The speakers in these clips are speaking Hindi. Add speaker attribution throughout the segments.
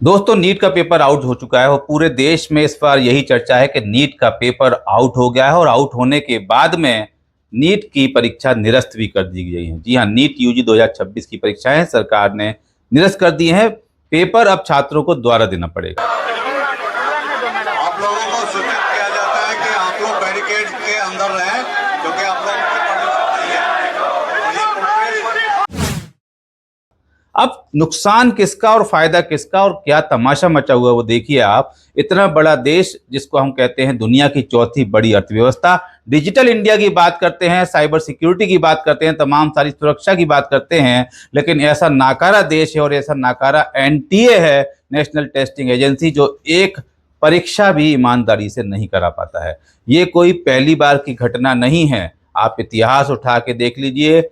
Speaker 1: दोस्तों, नीट का पेपर आउट हो चुका है और पूरे देश में इस बार यही चर्चा है कि नीट का पेपर आउट हो गया है और आउट होने के बाद में नीट की परीक्षा निरस्त भी कर दी गई है। जी हाँ, नीट यूजी 2026 की परीक्षाएं सरकार ने निरस्त कर दी हैं। पेपर अब छात्रों को दोबारा देना पड़ेगा।
Speaker 2: आप लोगों को सूचित किया जाता है कि आप लोग बैरिकेड के अंदर रहें, क्योंकि आप लोगों की परमिशन नहीं है।
Speaker 1: अब नुकसान किसका और फायदा किसका और क्या तमाशा मचा हुआ वो देखिए आप। इतना बड़ा देश जिसको हम कहते हैं दुनिया की चौथी बड़ी अर्थव्यवस्था, डिजिटल इंडिया की बात करते हैं, साइबर सिक्योरिटी की बात करते हैं, तमाम सारी सुरक्षा की बात करते हैं, लेकिन ऐसा नाकारा देश है और ऐसा नाकारा एनटीए है, नेशनल टेस्टिंग एजेंसी, जो एक परीक्षा भी ईमानदारी से नहीं करा पाता है। ये कोई पहली बार की घटना नहीं है। आप इतिहास उठा के देख लीजिए,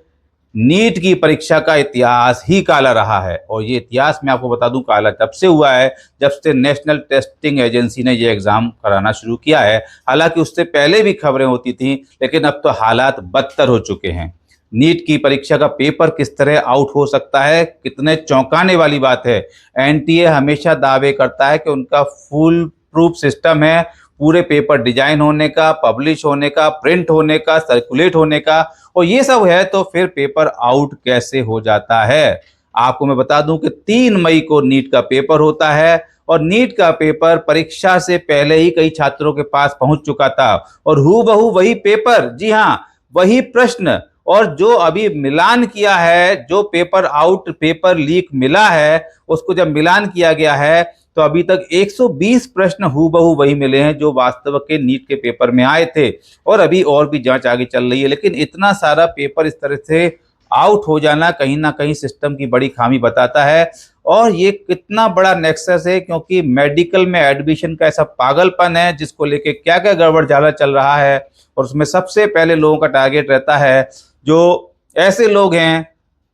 Speaker 1: नीट की परीक्षा का इतिहास ही काला रहा है। और ये इतिहास मैं आपको बता दूं काला तब से हुआ है जब से नेशनल टेस्टिंग एजेंसी ने ये एग्जाम कराना शुरू किया है। हालांकि उससे पहले भी खबरें होती थी, लेकिन अब तो हालात बदतर हो चुके हैं। नीट की परीक्षा का पेपर किस तरह आउट हो सकता है, कितने चौंकाने वाली बात है। एनटीए हमेशा दावे करता है कि उनका फुल प्रूफ सिस्टम है, पूरे पेपर डिजाइन होने का, पब्लिश होने का, प्रिंट होने का, सर्कुलेट होने का, और ये सब है, तो फिर पेपर आउट कैसे हो जाता है। आपको मैं बता दूं कि 3 मई को नीट का पेपर होता है और नीट का पेपर परीक्षा से पहले ही कई छात्रों के पास पहुंच चुका था और हूबहू वही पेपर, जी हां, वही प्रश्न, और जो अभी मिलान किया है, जो पेपर आउट पेपर लीक मिला है, उसको जब मिलान किया गया है तो अभी तक 120 प्रश्न हूबहू वही मिले हैं जो वास्तव के नीट के पेपर में आए थे। और अभी और भी जांच आगे चल रही है, लेकिन इतना सारा पेपर इस तरह से आउट हो जाना कहीं ना कहीं सिस्टम की बड़ी खामी बताता है। और ये कितना बड़ा नेक्सस है, क्योंकि मेडिकल में एडमिशन का ऐसा पागलपन है जिसको लेके क्या क्या गड़बड़ झाला चल रहा है। और उसमें सबसे पहले लोगों का टारगेट रहता है जो ऐसे लोग हैं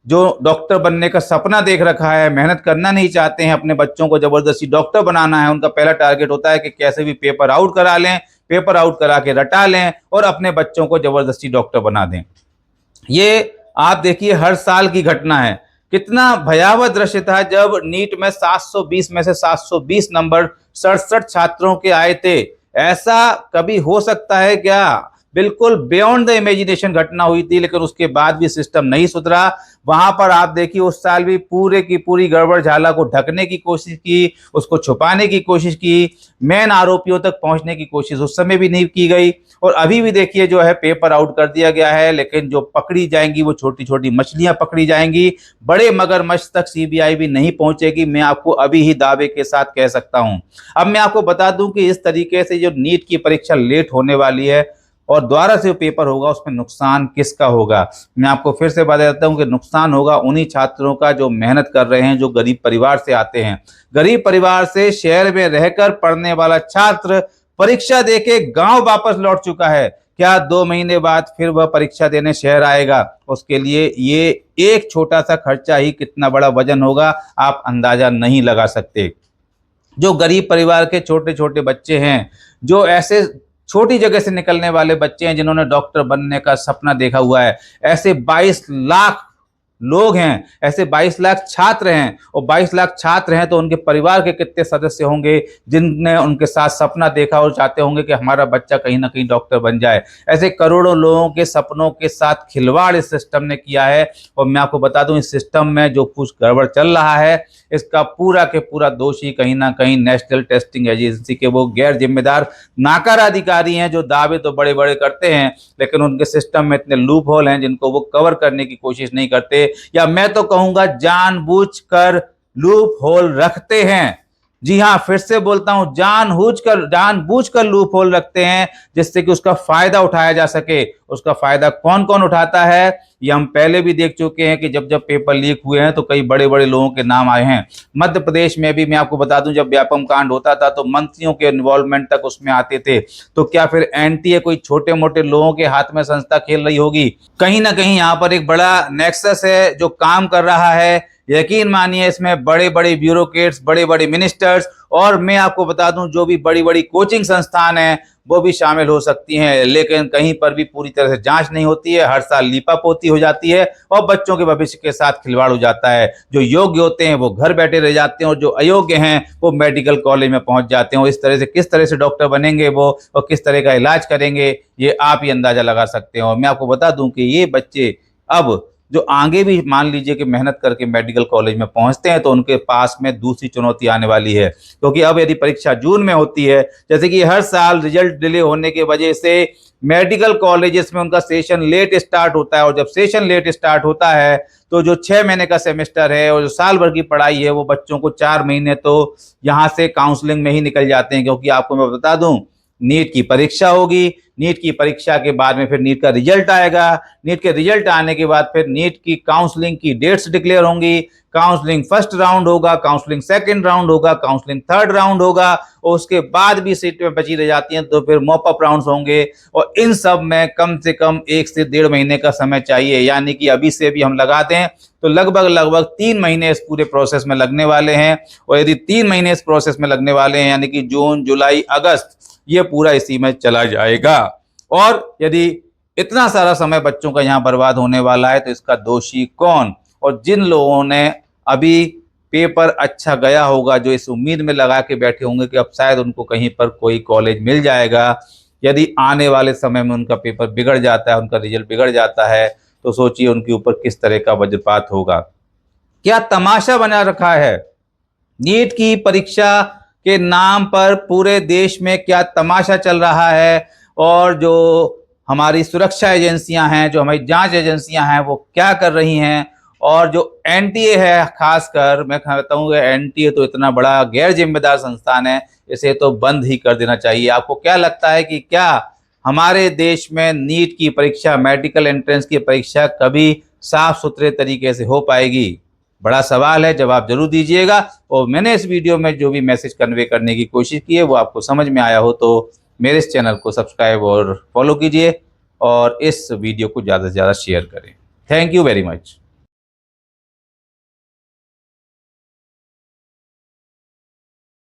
Speaker 1: जो डॉक्टर बनने का सपना देख रखा है, मेहनत करना नहीं चाहते हैं, अपने बच्चों को जबरदस्ती डॉक्टर बनाना है। उनका पहला टारगेट होता है कि कैसे भी पेपर आउट करा लें, पेपर आउट करा के रटा लें और अपने बच्चों को जबरदस्ती डॉक्टर बना दें। ये आप देखिए हर साल की घटना है। कितना भयावह दृश्य था जब नीट में 720 में से 720 नंबर 67 छात्रों के आए थे। ऐसा कभी हो सकता है क्या? बिल्कुल बियॉन्ड द इमेजिनेशन घटना हुई थी, लेकिन उसके बाद भी सिस्टम नहीं सुधरा। वहां पर आप देखिए उस साल भी पूरे की पूरी गड़बड़ झाला को ढकने की कोशिश की, उसको छुपाने की कोशिश की, मेन आरोपियों तक पहुंचने की कोशिश उस समय भी नहीं की गई। और अभी भी देखिए जो है पेपर आउट कर दिया गया है, लेकिन जो पकड़ी जाएंगी वो छोटी छोटी मछलियां पकड़ी जाएंगी, बड़े मगरमच्छ तक सीबीआई भी नहीं पहुंचेगी। मैं आपको अभी ही दावे के साथ कह सकता हूं। अब मैं आपको बता दूं कि इस तरीके से जो नीट की परीक्षा लेट होने वाली है और दोबारा से पेपर होगा, उसमें नुकसान किसका होगा? मैं आपको फिर से बता देता हूं कि नुकसान होगा उन्हीं छात्रों का जो मेहनत कर रहे हैं, जो गरीब परिवार से आते हैं। गरीब परिवार से शहर में रहकर पढ़ने वाला छात्र परीक्षा देके गांव वापस लौट चुका है। क्या 2 महीने बाद फिर वह परीक्षा देने शहर आएगा? उसके लिए ये एक छोटा सा खर्चा ही कितना बड़ा वजन होगा, आप अंदाजा नहीं लगा सकते। जो गरीब परिवार के छोटे छोटे बच्चे हैं, जो ऐसे छोटी जगह से निकलने वाले बच्चे हैं जिन्होंने डॉक्टर बनने का सपना देखा हुआ है, ऐसे 22 लाख लोग हैं, ऐसे 22 लाख छात्र हैं। और 22 लाख छात्र हैं तो उनके परिवार के कितने सदस्य होंगे जिनने उनके साथ सपना देखा और चाहते होंगे कि हमारा बच्चा कहीं ना कहीं डॉक्टर बन जाए। ऐसे करोड़ों लोगों के सपनों के साथ खिलवाड़ इस सिस्टम ने किया है। और मैं आपको बता दूं, इस सिस्टम में जो कुछ गड़बड़ चल रहा है, इसका पूरा के पूरा दोषी कहीं ना कहीं नेशनल टेस्टिंग एजेंसी के वो गैर जिम्मेदार नाकारा अधिकारी हैं, जो दावे तो बड़े बड़े करते हैं लेकिन उनके सिस्टम में इतने लूप होल हैं जिनको वो कवर करने की कोशिश नहीं करते, या मैं तो कहूंगा जानबूझकर लूप होल रखते हैं। जी हां, फिर से बोलता हूं, जानबूझकर लूप होल रखते हैं जिससे कि उसका फायदा उठाया जा सके। उसका फायदा कौन कौन उठाता है ये हम पहले भी देख चुके हैं कि जब जब पेपर लीक हुए हैं तो कई बड़े बड़े लोगों के नाम आए हैं। मध्य प्रदेश में भी मैं आपको बता दूं, जब व्यापम कांड होता था तो मंत्रियों के इन्वॉल्वमेंट तक उसमें आते थे। तो क्या फिर एनटीए कोई छोटे मोटे लोगों के हाथ में संस्था खेल रही होगी? कहीं ना कहीं यहाँ पर एक बड़ा नेक्सस है जो काम कर रहा है। यकीन मानिए इसमें बड़े बड़े ब्यूरोक्रेट्स, बड़े बड़े मिनिस्टर्स, और मैं आपको बता दूं जो भी बड़ी बड़ी कोचिंग संस्थान हैं वो भी शामिल हो सकती हैं, लेकिन कहीं पर भी पूरी तरह से जांच नहीं होती है। हर साल लीपापोती हो जाती है और बच्चों के भविष्य के साथ खिलवाड़ हो जाता है। जो योग्य होते हैं वो घर बैठे रह जाते हैं और जो अयोग्य हैं वो मेडिकल कॉलेज में पहुंच जाते हैं। और इस तरह से किस तरह से डॉक्टर बनेंगे वो और किस तरह का इलाज करेंगे ये आप ही अंदाजा लगा सकते हैं। और मैं आपको बता दूं कि ये बच्चे अब जो आगे भी मान लीजिए कि मेहनत करके मेडिकल कॉलेज में पहुंचते हैं तो उनके पास में दूसरी चुनौती आने वाली है, क्योंकि अब यदि परीक्षा जून में होती है, जैसे कि हर साल रिजल्ट डिले होने की वजह से मेडिकल कॉलेजेस में उनका सेशन लेट स्टार्ट होता है, और जब सेशन लेट स्टार्ट होता है तो जो 6 महीने का सेमेस्टर है और जो साल भर की पढ़ाई है वो बच्चों को 4 महीने तो यहाँ से काउंसलिंग में ही निकल जाते हैं। क्योंकि आपको मैं बता दूं, नीट की परीक्षा होगी, नीट की परीक्षा के बाद में फिर नीट का रिजल्ट आएगा, नीट के रिजल्ट आने के बाद फिर नीट की काउंसलिंग की डेट्स डिक्लेयर होंगी, काउंसलिंग फर्स्ट राउंड होगा, काउंसलिंग सेकंड राउंड होगा, काउंसलिंग थर्ड राउंड होगा, और उसके बाद भी सीट में बची रह जाती हैं तो फिर मॉप अप राउंड्स होंगे, और इन सब में कम से कम 1 से 1.5 महीने का समय चाहिए। यानी कि अभी से भी हम लगा दें तो लगभग 3 महीने इस पूरे प्रोसेस में लगने वाले हैं। और यदि 3 महीने इस प्रोसेस में लगने वाले हैं यानी कि जून, जुलाई, अगस्त, ये पूरा इसी में चला जाएगा। और यदि इतना सारा समय बच्चों का यहाँ बर्बाद होने वाला है तो इसका दोषी कौन? और जिन लोगों ने अभी पेपर अच्छा गया होगा, जो इस उम्मीद में लगा के बैठे होंगे कि अब शायद उनको कहीं पर कोई कॉलेज मिल जाएगा, यदि आने वाले समय में उनका पेपर बिगड़ जाता है, उनका रिजल्ट बिगड़ जाता है, तो सोचिए उनके ऊपर किस तरह का वज्रपात होगा। क्या तमाशा बना रखा है नीट की परीक्षा के नाम पर, पूरे देश में क्या तमाशा चल रहा है। और जो हमारी सुरक्षा एजेंसियां हैं, जो हमारी जांच एजेंसियां हैं, वो क्या कर रही हैं। और जो एनटीए है, खासकर मैं कहता हूँ एनटीए तो इतना बड़ा गैर जिम्मेदार संस्थान है, इसे तो बंद ही कर देना चाहिए। आपको क्या लगता है कि क्या हमारे देश में नीट की परीक्षा, मेडिकल एंट्रेंस की परीक्षा कभी साफ सुथरे तरीके से हो पाएगी? बड़ा सवाल है, जवाब जरूर दीजिएगा। और मैंने इस वीडियो में जो भी मैसेज कन्वे करने की कोशिश की है वो आपको समझ में आया हो तो मेरे इस चैनल को सब्सक्राइब और फॉलो कीजिए और इस वीडियो को ज़्यादा से ज़्यादा शेयर करें। Thank you very much.